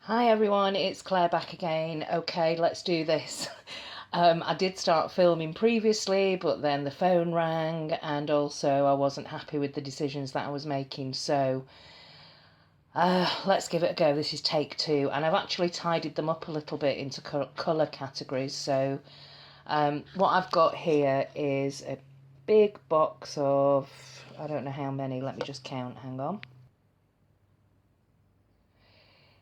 Hi everyone, it's Claire back again. Okay, let's do this. I did start filming previously, but then the phone rang and also I wasn't happy with the decisions that I was making. So let's give it a go. This is take two, and I've actually tidied them up a little bit into colour categories. So what I've got here is a big box of, I don't know how many, let me just count, hang on.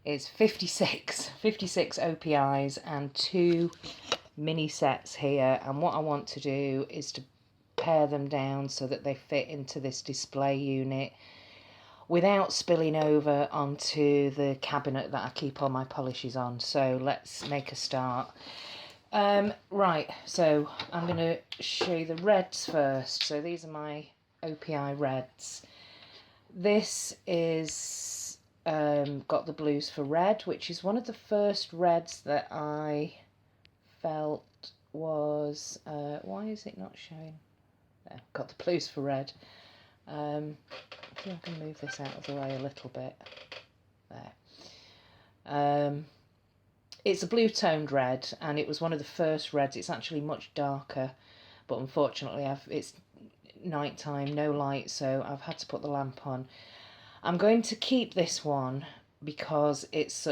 It's 56 OPIs and two mini sets here, and what I want to do is to pare them down so that they fit into this display unit without spilling over onto the cabinet that I keep all my polishes on. So let's make a start. Right, so I'm going to show you the reds first. So these are my OPI reds. This is got the blues for red, which is one of the first reds that I felt was, why is it not showing? There, got the blues for red. I think I can move this out of the way a little bit. There. It's a blue toned red, and it was one of the first reds. It's actually much darker, but unfortunately it's night time, no light, so I've had to put the lamp on. I'm going to keep this one because it's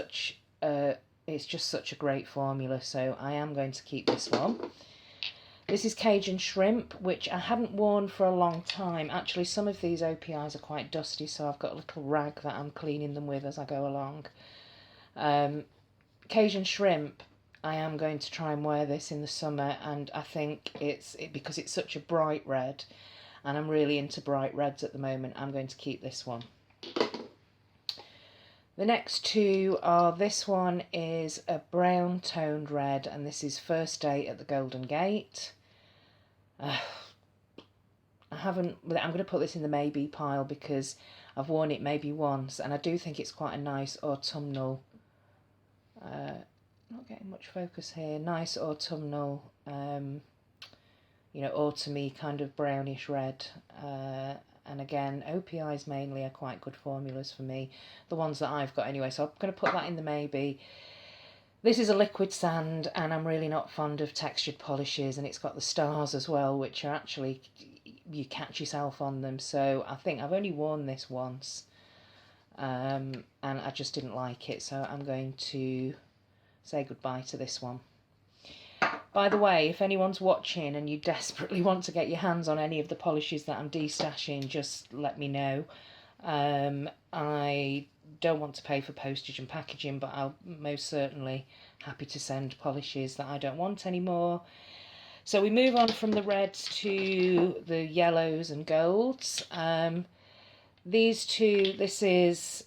just such a great formula, so I am going to keep this one. This is Cajun Shrimp, which I haven't worn for a long time. Actually, some of these OPIs are quite dusty, so I've got a little rag that I'm cleaning them with as I go along. Cajun Shrimp, I am going to try and wear this in the summer, and I think because it's such a bright red, and I'm really into bright reds at the moment, I'm going to keep this one. The next two are, this one is a brown toned red, and this is First Date at the Golden Gate. I'm going to put this in the maybe pile because I've worn it maybe once, and I do think it's quite a nice autumnal, not getting much focus here, nice autumnal, autumny kind of brownish red. And again, OPIs mainly are quite good formulas for me, the ones that I've got anyway, so I'm going to put that in the maybe. This is a liquid sand, and I'm really not fond of textured polishes, and it's got the stars as well, which are actually, you catch yourself on them, so I think I've only worn this once, and I just didn't like it, so I'm going to say goodbye to this one. By the way, if anyone's watching and you desperately want to get your hands on any of the polishes that I'm destashing, just let me know. I don't want to pay for postage and packaging, but I'll most certainly happy to send polishes that I don't want anymore. So we move on from the reds to the yellows and golds. These two, this is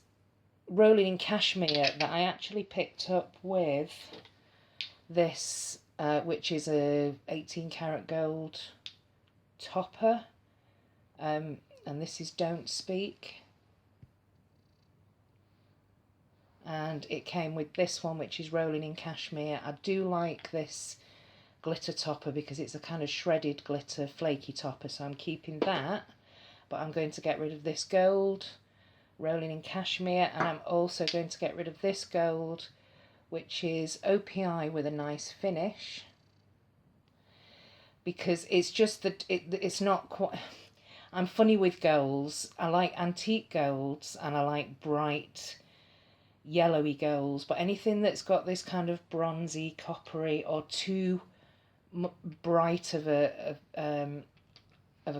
Rolling in Cashmere that I actually picked up with this, which is a 18 karat gold topper, and this is Don't Speak, and it came with this one, which is Rolling in Cashmere. I do like this glitter topper because it's a kind of shredded glitter flaky topper, so I'm keeping that, but I'm going to get rid of this gold Rolling in Cashmere, and I'm also going to get rid of this gold, which is OPI with a nice finish, because it's just that it's not quite, I'm funny with golds. I like antique golds and I like bright yellowy golds, but anything that's got this kind of bronzy, coppery, or too bright of a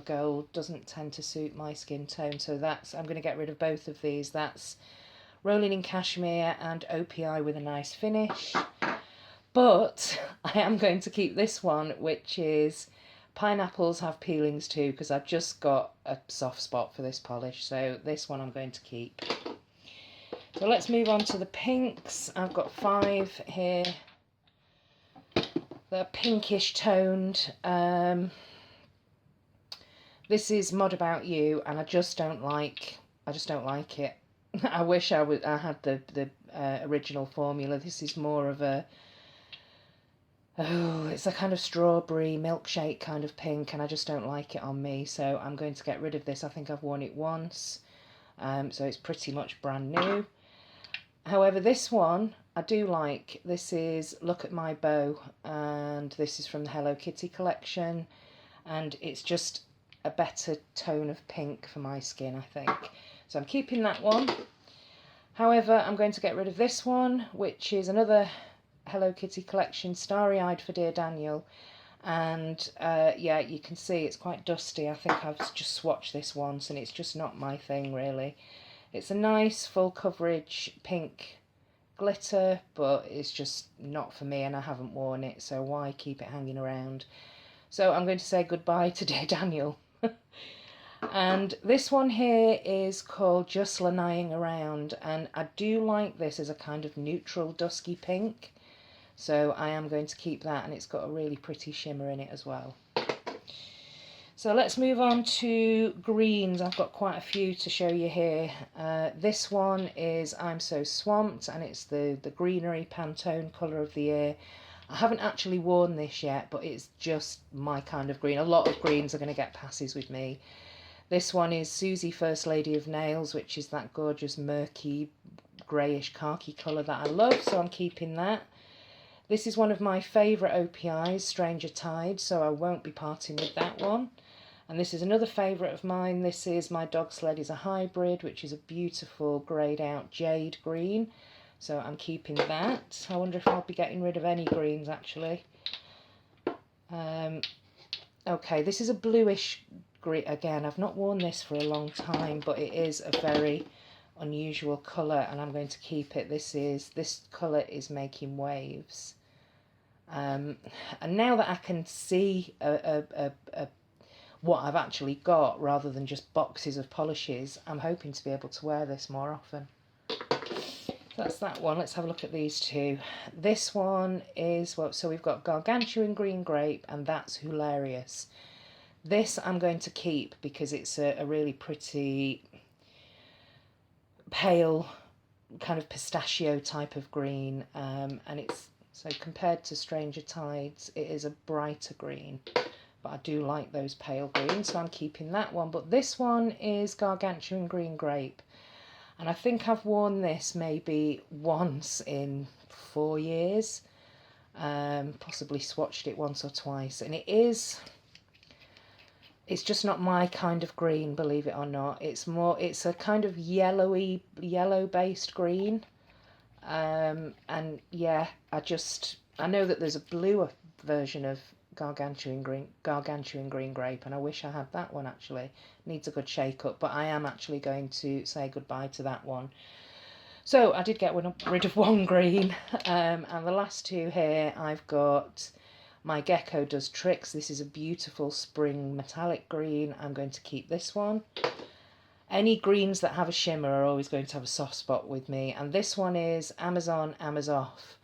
gold doesn't tend to suit my skin tone. So I'm going to get rid of both of these. That's Rolling in Cashmere and OPI with a nice finish. But I am going to keep this one, which is Pineapples Have Peelings Too, because I've just got a soft spot for this polish. So this one I'm going to keep. So let's move on to the pinks. I've got 5 here. They're pinkish toned. This is Mod About You, and I just don't like it. I wish I had the original formula. This is more of a, it's a kind of strawberry milkshake kind of pink, and I just don't like it on me, so I'm going to get rid of this. I think I've worn it once, so it's pretty much brand new. However, this one I do like. This is Look at My Bow, and this is from the Hello Kitty collection, and it's just a better tone of pink for my skin, I think. So I'm keeping that one. However, I'm going to get rid of this one, which is another Hello Kitty collection, Starry Eyed for Dear Daniel. And yeah, you can see it's quite dusty. I think I've just swatched this once and it's just not my thing, really. It's a nice full coverage pink glitter, but it's just not for me and I haven't worn it, so why keep it hanging around? So I'm going to say goodbye to Dear Daniel. And this one here is called Just Lanaying Around, and I do like this as a kind of neutral dusky pink, so I am going to keep that, and it's got a really pretty shimmer in it as well. So let's move on to greens. I've got quite a few to show you here. This one is I'm So Swamped, and it's the greenery Pantone colour of the year. I haven't actually worn this yet, but it's just my kind of green. A lot of greens are going to get passes with me. This one is Susie First Lady of Nails, which is that gorgeous murky greyish khaki colour that I love, so I'm keeping that. This is one of my favourite OPIs, Stranger Tide, so I won't be parting with that one. And this is another favourite of mine. This is My Dog Sled is a Hybrid, which is a beautiful greyed out jade green, so I'm keeping that. I wonder if I'll be getting rid of any greens, actually. Okay, this is a bluish green. Again, I've not worn this for a long time, but it is a very unusual colour, and I'm going to keep it. This colour is Making Waves. And now that I can see what I've actually got rather than just boxes of polishes, I'm hoping to be able to wear this more often. That's that one. Let's have a look at these two. This one is, well, so we've got Gargantuan Green Grape, and that's Hilarious. This I'm going to keep because it's a really pretty pale kind of pistachio type of green, and it's, so compared to Stranger Tides, it is a brighter green, but I do like those pale greens, so I'm keeping that one. But this one is Gargantuan Green Grape, and I think I've worn this maybe once in 4 years, possibly swatched it once or twice, and it's just not my kind of green, believe it or not. It's a kind of yellow based green, and yeah, I know that there's a bluer version of Gargantuan Green Grape, and I wish I had that one actually. Needs a good shake up, but I am actually going to say goodbye to that one. So I did get rid of one green, and the last two here I've got My Gecko Does Tricks. This is a beautiful spring metallic green. I'm going to keep this one. Any greens that have a shimmer are always going to have a soft spot with me, and this one is Amazon Amazoff.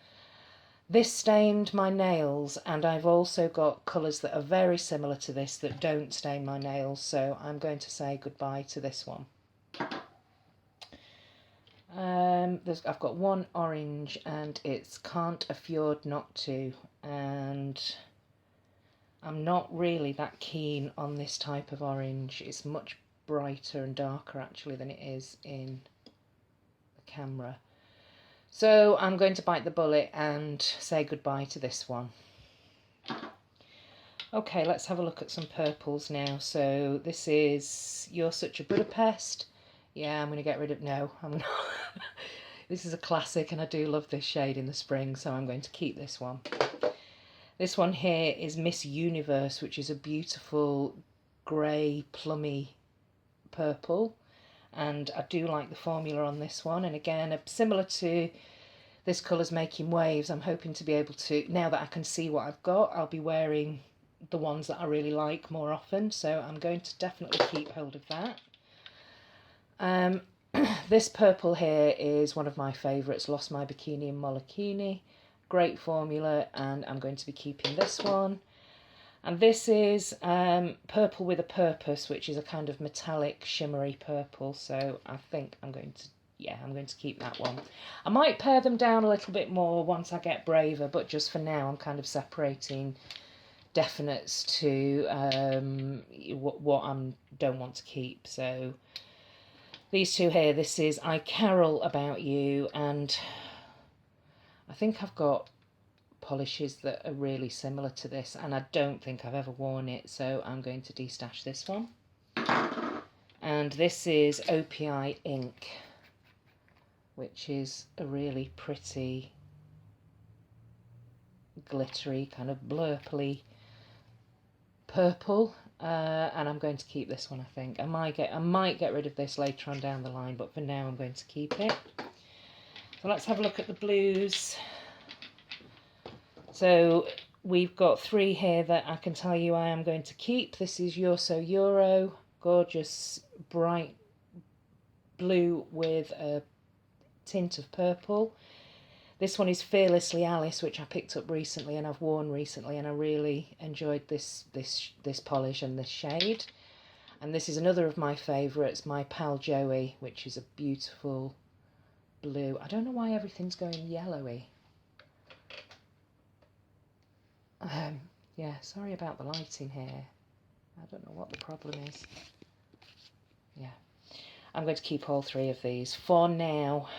This stained my nails, and I've also got colours that are very similar to this that don't stain my nails, so I'm going to say goodbye to this one. I've got one orange, and it's Can't Afford Not To, and I'm not really that keen on this type of orange. It's much brighter and darker actually than it is in the camera. So I'm going to bite the bullet and say goodbye to this one. Okay, let's have a look at some purples now. So this is You're Such a Budapest. Yeah, I'm going to get rid of... No, I'm not. This is a classic, and I do love this shade in the spring, so I'm going to keep this one. This one here is Miss Universe, which is a beautiful grey, plummy purple. And I do like the formula on this one, and again, similar to this colour's Making Waves, I'm hoping to be able to, now that I can see what I've got, I'll be wearing the ones that I really like more often, so I'm going to definitely keep hold of that. This purple here is one of my favourites, Lost My Bikini in Molokini. Great formula, and I'm going to be keeping this one. And this is Purple with a Purpose, which is a kind of metallic, shimmery purple. So I think I'm going to keep that one. I might pare them down a little bit more once I get braver, but just for now I'm kind of separating definites to what I don't want to keep. So These two here, this is I Carol About You, and I think I've got polishes that are really similar to this, and I don't think I've ever worn it, so I'm going to destash this one. And this is OPI Ink, which is a really pretty glittery kind of blurply purple, and I'm going to keep this one. I think I might get rid of this later on down the line, but for now I'm going to keep it. So let's have a look at the blues. So we've got 3 here that I can tell you I am going to keep. This is You're So Euro, gorgeous bright blue with a tint of purple. This one is Fearlessly Alice, which I picked up recently and I've worn recently, and I really enjoyed this polish and this shade. And this is another of my favourites, My Pal Joey, which is a beautiful blue. I don't know why everything's going yellowy. Yeah, sorry about the lighting here. I don't know what the problem is. Yeah, I'm going to keep all 3 of these for now.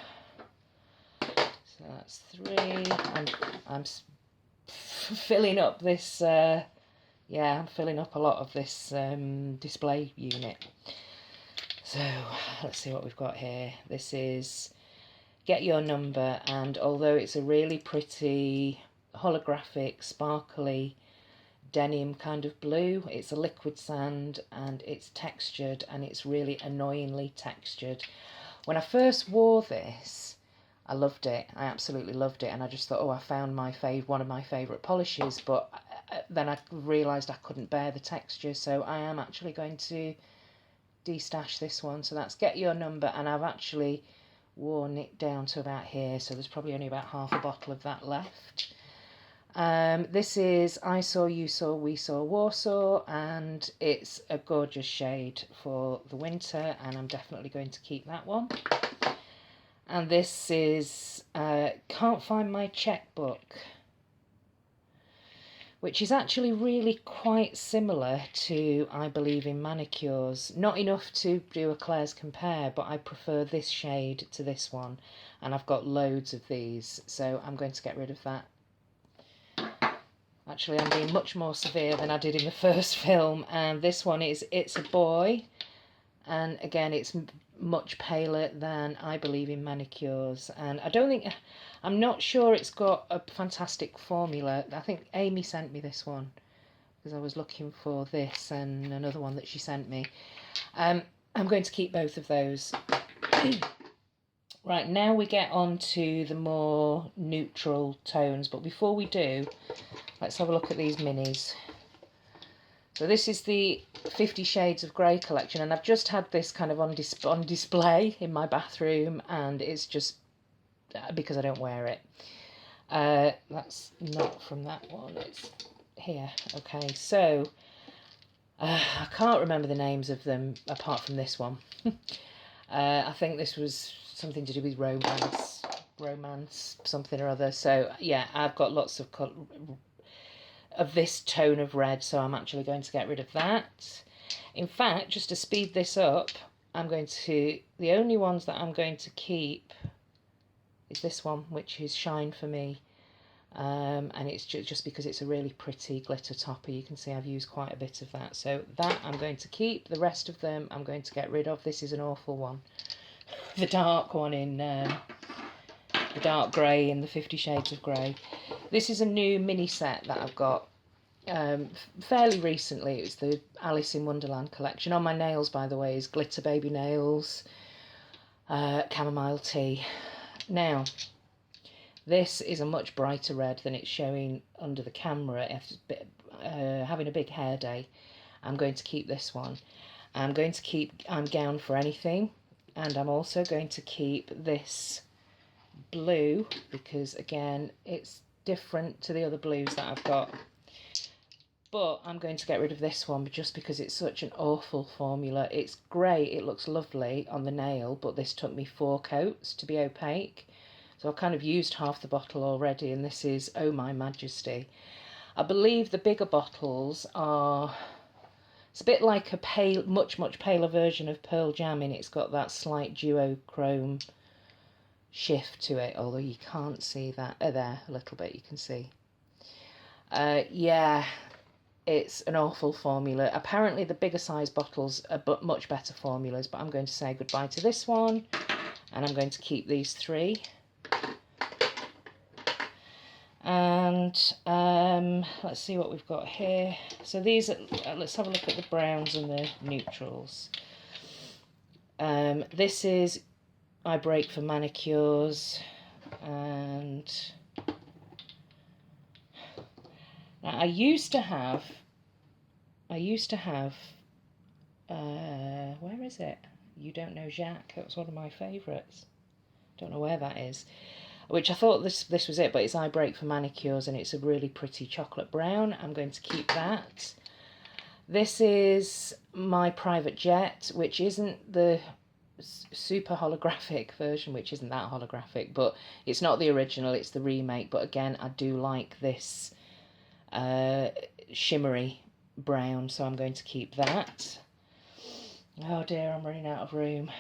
So that's 3. I'm filling up this. Yeah, I'm filling up a lot of this display unit. So let's see what we've got here. This is Get Your Number, and although it's a really pretty holographic, sparkly denim kind of blue, it's a liquid sand and it's textured, and it's really annoyingly textured. When I first wore this, I loved it. I absolutely loved it, and I just thought, oh, I found one of my favourite polishes, but then I realised I couldn't bear the texture, so I am actually going to destash this one. So that's Get Your Number, and I've actually worn it down to about here, so there's probably only about half a bottle of that left. This is I Saw, You Saw, We Saw, Warsaw, and it's a gorgeous shade for the winter, and I'm definitely going to keep that one. And this is Can't Find My Checkbook, which is actually really quite similar to I Believe in Manicures. Not enough to do a Claire's compare, but I prefer this shade to this one, and I've got loads of these, so I'm going to get rid of that. Actually, I'm being much more severe than I did in the first film, and this one is It's a Boy, and again it's much paler than I Believe in Manicures, and I'm not sure it's got a fantastic formula. I think Amy sent me this one because I was looking for this and another one that she sent me. I'm going to keep both of those. Right, now we get on to the more neutral tones, but before we do, let's have a look at these minis. So this is the 50 Shades of Grey collection, and I've just had this kind of on display in my bathroom, and it's just because I don't wear it. That's not from that one, it's here. Okay, so I can't remember the names of them apart from this one. I think this was something to do with romance, something or other. So yeah, I've got lots of this tone of red, so I'm actually going to get rid of that. In fact, just to speed this up, the only ones that I'm going to keep is this one, which is Shine For Me, and it's just because it's a really pretty glitter topper. You can see I've used quite a bit of that, so that I'm going to keep. The rest of them I'm going to get rid of. This is an awful one. The dark one in the dark grey in the 50 Shades of Grey. This is a new mini set that I've got fairly recently. It was the Alice in Wonderland collection. On my nails, by the way, is Glitter Baby Nails, Chamomile Tea. Now, this is a much brighter red than it's showing under the camera. Having a big hair day, I'm going to keep this one. I'm going to keep I'm Gown for Anything, and I'm also going to keep this blue because, again, it's different to the other blues that I've got. But I'm going to get rid of this one just because it's such an awful formula. It's great, it looks lovely on the nail, but this took me 4 coats to be opaque. So I've kind of used half the bottle already, and this is Oh My Majesty. I believe the bigger bottles are It's a bit like a pale, much paler version of Pearl Jam, and it's got that slight duochrome shift to it, although you can't see that. There, a little bit, you can see. Yeah, it's an awful formula. Apparently the bigger size bottles are much better formulas, but I'm going to say goodbye to this one, and I'm going to keep these 3. And let's see what we've got here. So these are, let's have a look at the browns and the neutrals. This is I Break for Manicures, and now I used to have where is it? You Don't Know Jacques. That was one of my favourites. Don't know where that is. Which I thought this was it, but it's I Break for Manicures, and it's a really pretty chocolate brown. I'm going to keep that. This is My Private Jet, which isn't the super holographic version, which isn't that holographic, but it's not the original, it's the remake. But again, I do like this shimmery brown, so I'm going to keep that. Oh dear, I'm running out of room.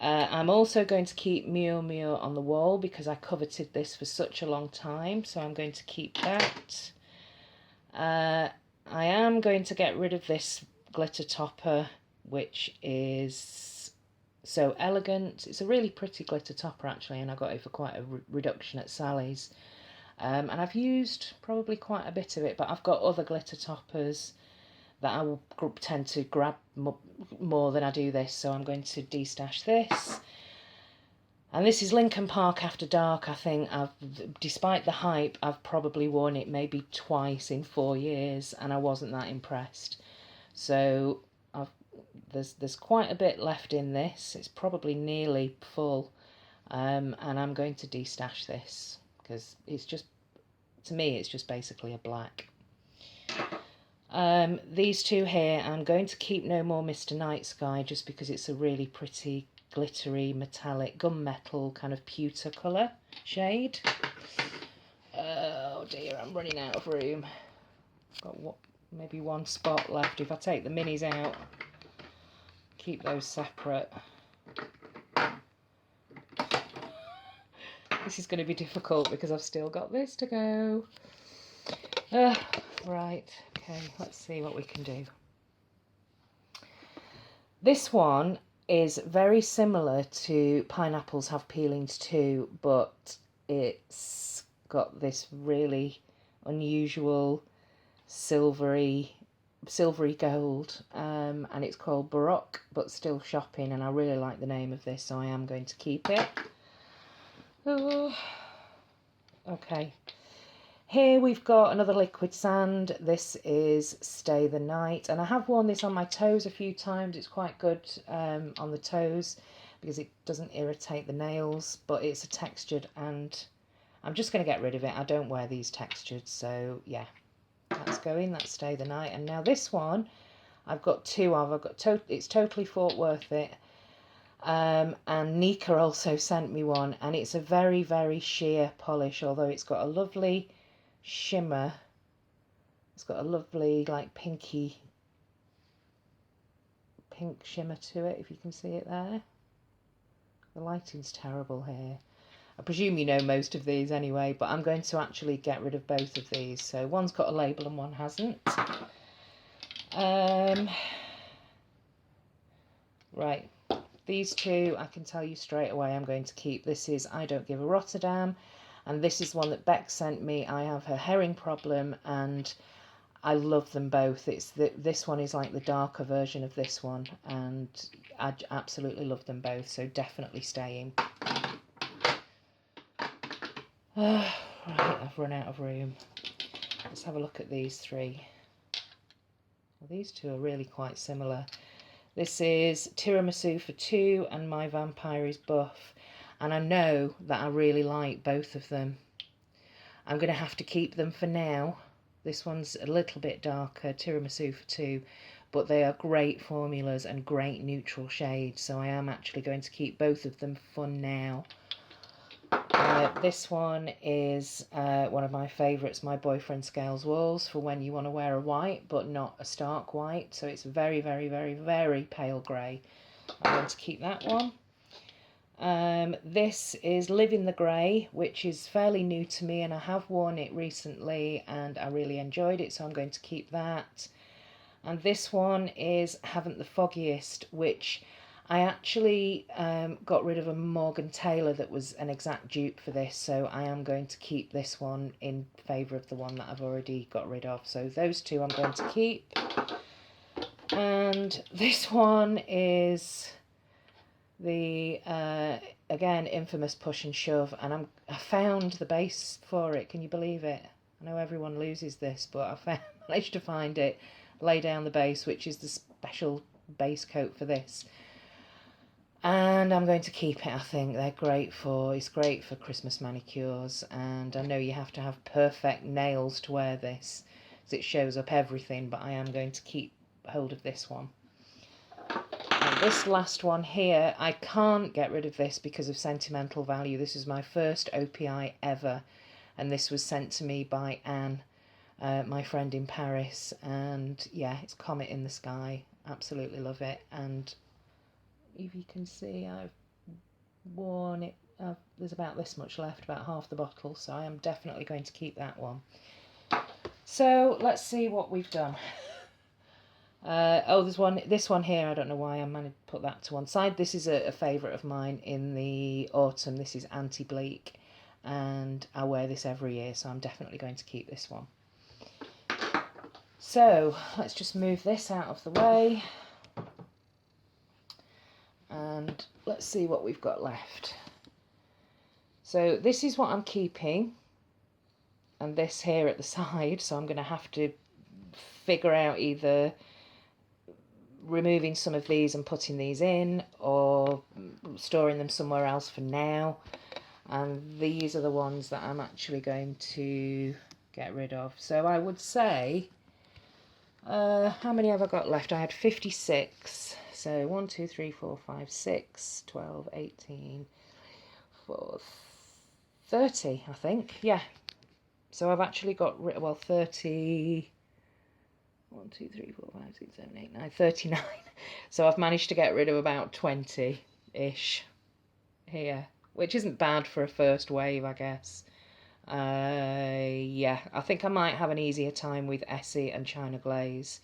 I'm also going to keep Mio Mio on the Wall because I coveted this for such a long time, so I'm going to keep that. I am going to get rid of this glitter topper, which is So Elegant. It's a really pretty glitter topper actually, and I got it for quite a reduction at Sally's. And I've used probably quite a bit of it, but I've got other glitter toppers that I will tend to grab more than I do this, so I'm going to destash this. And this is Lincoln Park After Dark. I think despite the hype, I've probably worn it maybe twice in 4 years, and I wasn't that impressed. So there's quite a bit left in this. It's probably nearly full, and I'm going to destash this because it's just, to me, it's just basically a black. These 2 here, I'm going to keep No More Mr. Night Sky just because it's a really pretty glittery metallic gunmetal kind of pewter colour shade. Oh dear, I'm running out of room. I've got maybe 1 spot left. If I take the minis out, keep those separate. This is going to be difficult because I've still got this to go. Right, okay, let's see what we can do. This one is very similar to Pineapples Have Peelings Too, but it's got this really unusual silvery gold, and it's called Baroque but Still Shopping, and I really like the name of this, so I am going to keep it. Oh, okay. Here we've got another liquid sand. This is Stay the Night, and I have worn this on my toes a few times. It's quite good on the toes because it doesn't irritate the nails, but it's a textured, and I'm just going to get rid of it. I don't wear these textured, so yeah, that's going. That's Stay the Night. And now this one I've got 2 of. I've got it's Totally Thought Worth It, and Nika also sent me one, and it's a very, very sheer polish, although it's got a lovely shimmer. It's got a lovely like pink shimmer to it, if you can see it there. The lighting's terrible here. I presume you know most of these anyway, but I'm going to actually get rid of both of these. So one's got a label and one hasn't. Right, these 2 I can tell you straight away I'm going to keep. This is I Don't Give a Rotterdam, and this is one that Beck sent me. I have her herring problem, and I love them both. This one is like the darker version of this one, and I absolutely love them both, so definitely staying. Right, I've run out of room. Let's have a look at these 3. Well, these 2 are really quite similar. This is Tiramisu for 2 and My Vampire is Buff, and I know that I really like both of them. I'm going to have to keep them for now. This one's a little bit darker, Tiramisu for 2, but they are great formulas and great neutral shades, so I am actually going to keep both of them for now. This one is one of my favourites, my Boyfriend Scales Walls, for when you want to wear a white but not a stark white. So it's very, very, very, very pale grey. I'm going to keep that one. This is Live in the Grey, which is fairly new to me, and I have worn it recently and I really enjoyed it, so I'm going to keep that. And this one is Haven't the Foggiest, which I actually got rid of a Morgan Taylor that was an exact dupe for this, so I am going to keep this one in favour of the one that I've already got rid of. So those two I'm going to keep. And this one is the, again, infamous Push and Shove, and I found the base for it. Can you believe it? I know everyone loses this, but I managed to find it. Lay Down the Base, which is the special base coat for this. And I'm going to keep it, I think. It's great for Christmas manicures, and I know you have to have perfect nails to wear this, as it shows up everything, but I am going to keep hold of this one. And this last one here, I can't get rid of this because of sentimental value. This is my first OPI ever, and this was sent to me by Anne, my friend in Paris, and yeah, it's Comet in the Sky. Absolutely love it. And if you can see, I've worn it. There's about this much left, about half the bottle, so I am definitely going to keep that one. So let's see what we've done. There's this one here. I don't know why I managed to put that to one side. This is a favourite of mine in the autumn. This is Anti-Bleak, and I wear this every year, so I'm definitely going to keep this one. So let's just move this out of the way, and let's see what we've got left. So this is what I'm keeping, and this here at the side, so I'm going to have to figure out either removing some of these and putting these in, or storing them somewhere else for now. And these are the ones that I'm actually going to get rid of. So I would say, how many have I got left? I had 56. So 1, 2, 3, 4, 5, 6, 12, 18, 4, 30, I think. Yeah. So I've actually got, 30... 1, 2, 3, 4, 5, 6, 7, 8, 9, 39. So I've managed to get rid of about 20-ish here, which isn't bad for a first wave, I guess. Yeah, I think I might have an easier time with Essie and China Glaze,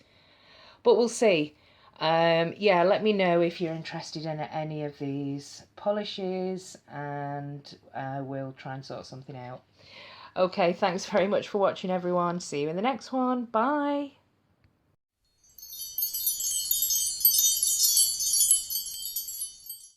but we'll see. Yeah, let me know if you're interested in any of these polishes, and we'll try and sort something out. Okay, thanks very much for watching, everyone. See you in the next one. Bye.